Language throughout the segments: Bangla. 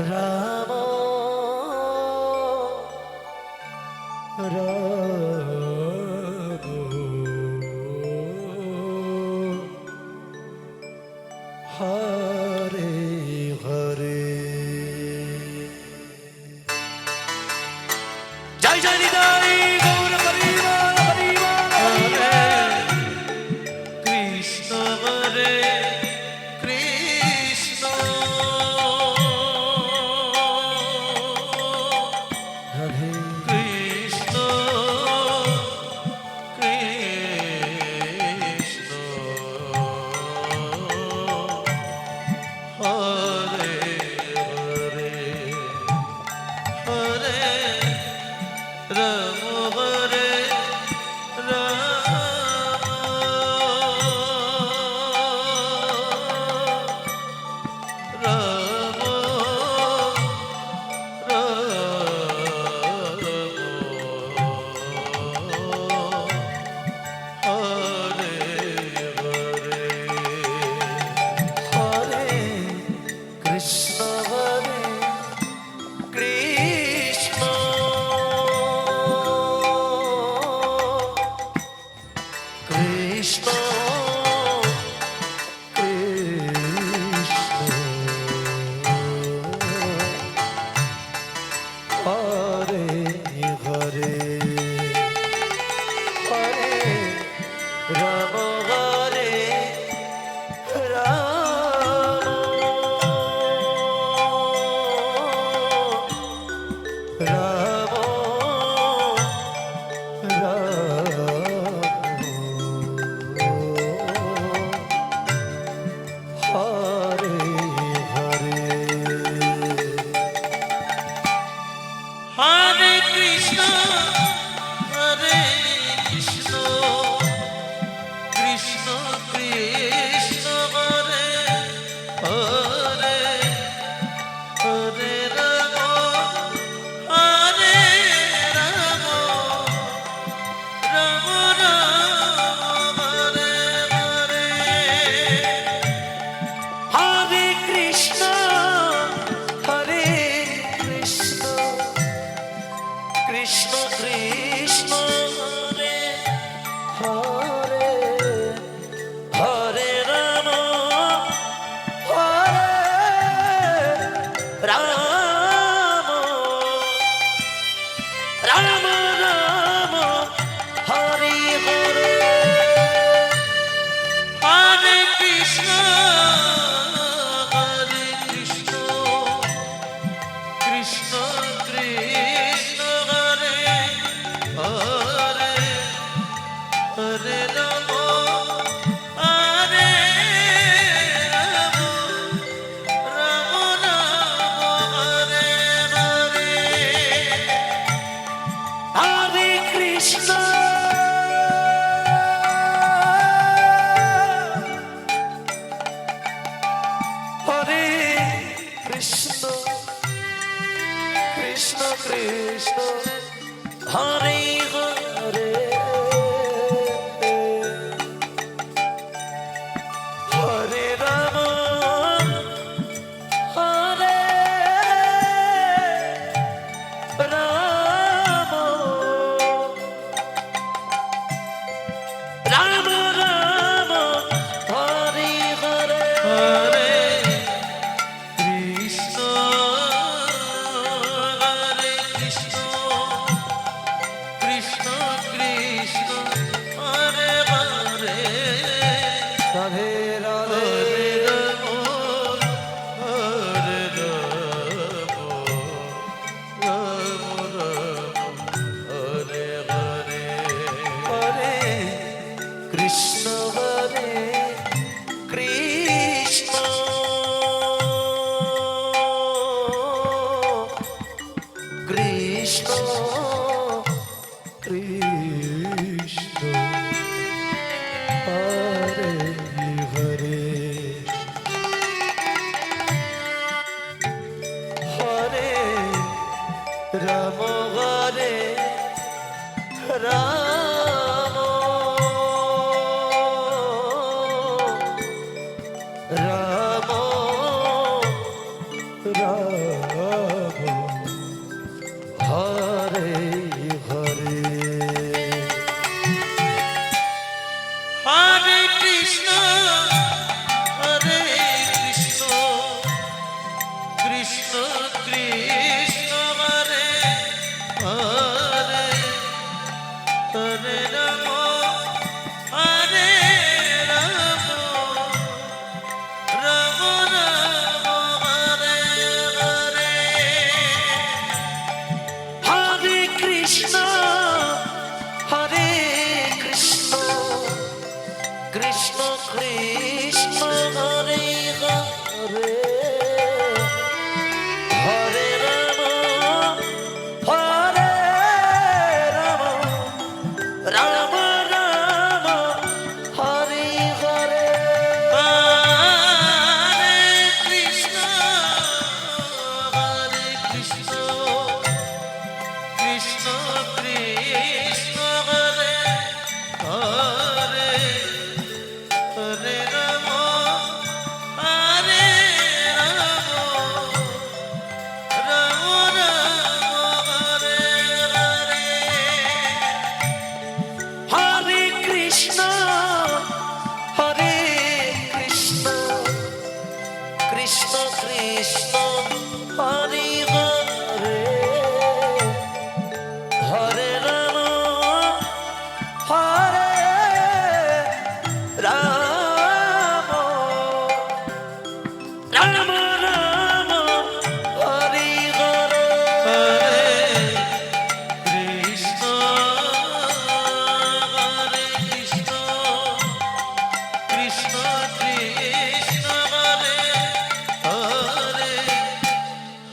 রাম রাম হরে হরে জয় জয় নিতাই গৌর হরিবল হরিবল হরে কৃষ্ণ হরে কৃষ্ণ হরে কৃষ্ণ কৃষ্ণ হরে হরে হরে রাম হরে রাম রাম হরে হরে হরে কৃষ্ণ হরে কৃষ্ণ কৃষ্ণ কৃষ্ণ হরে হরে হরে রাম হরে রাম রাম হরে হরে হরে কৃষ্ণ হরে কৃষ্ণ কৃষ্ণ কৃষ্ণ হরে হরে হরে রাম হরে রাম রাম রাম হরে হরে হরে কৃষ্ণ হরে কৃষ্ণ কৃষ্ণ কৃষ্ণ হরে হরে হরে রাম হরে রাম রাম রাম হরে হরে হরে কৃষ্ণ হরে কৃষ্ণ কৃষ্ণ কৃষ্ণ হরে হরে হরে রাম হরে রাম রাম রাম হরে হরে হরে কৃষ্ণ হরে কৃষ্ণ কৃষ্ণ কৃষ্ণ হরে হরে হরে রাম হরে রাম রাম রাম হরে হরে হরে কৃষ্ণ হরে কৃষ্ণ কৃষ্ণ কৃষ্ণ হরে হরে রাধে রাধে রাম হরে রাম রাম রাম হরে হরে হরে কৃষ্ণ হরে কৃষ্ণ কৃষ্ণ কৃষ্ণ হরে হরে হরে রাম হরে রাম কৃষ্ণ হরে কৃষ্ণ কৃষ্ণ কৃষ্ণ হরে হরে হরে রাম হরে রাম রাম রাম হরে হরে হরে কৃষ্ণ হরে কৃষ্ণ কৃষ্ণ কৃষ্ণ হরে হরে হরে রাম হরে রাম রাম রাম হরে হরে হরে কৃষ্ণ কৃষ্ণ কৃষ্ণ হরে হরে হরে রাম হরে রাম রাম রাম হরে হরে হরে কৃষ্ণ হরে কৃষ্ণ কৃষ্ণ কৃষ্ণ হরে হরে হরে রাম হরে রাম রাম রাম হরে হরে হরে কৃষ্ণ হরে কৃষ্ণ কৃষ্ণ কৃষ্ণ হরে হরে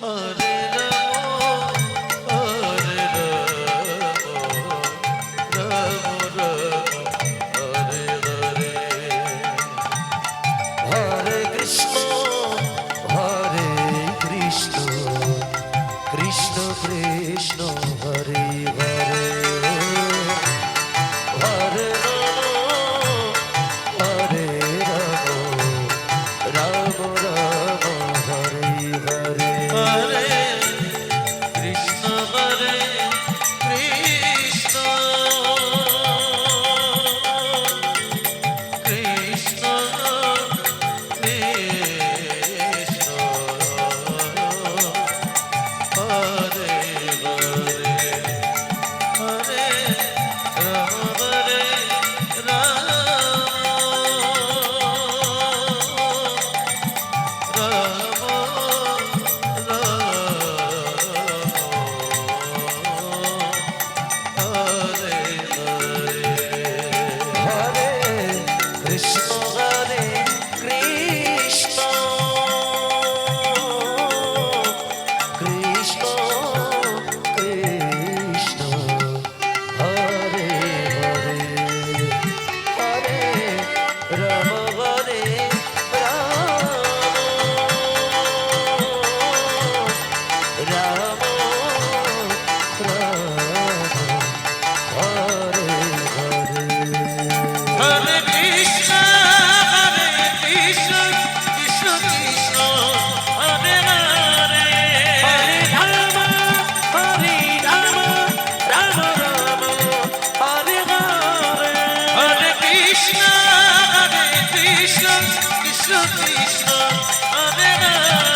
হরে রাম হরে রাম রাম হরে হরে হরে কৃষ্ণ হরে কৃষ্ণ কৃষ্ণ কৃষ্ণ হরে হরে হরে রাম হরে রাম রাম রাম হরে হরে হরে কৃষ্ণ হরে কৃষ্ণ কৃষ্ণ কৃষ্ণ হরে হরে হরে রাম হরে রাম হরে কৃষ্ণ হরে কৃষ্ণ কৃষ্ণ কৃষ্ণ হরে হরে হরে রাম হরে রাম রাম রাম হরে হরে হরে কৃষ্ণ কৃষ্ণ কৃষ্ণ হরে হরে হরে রাম হরে রাম রাম রাম হরে হরে হরে কৃষ্ণ কৃষ্ণ কৃষ্ণ কৃষ্ণ হরে হরে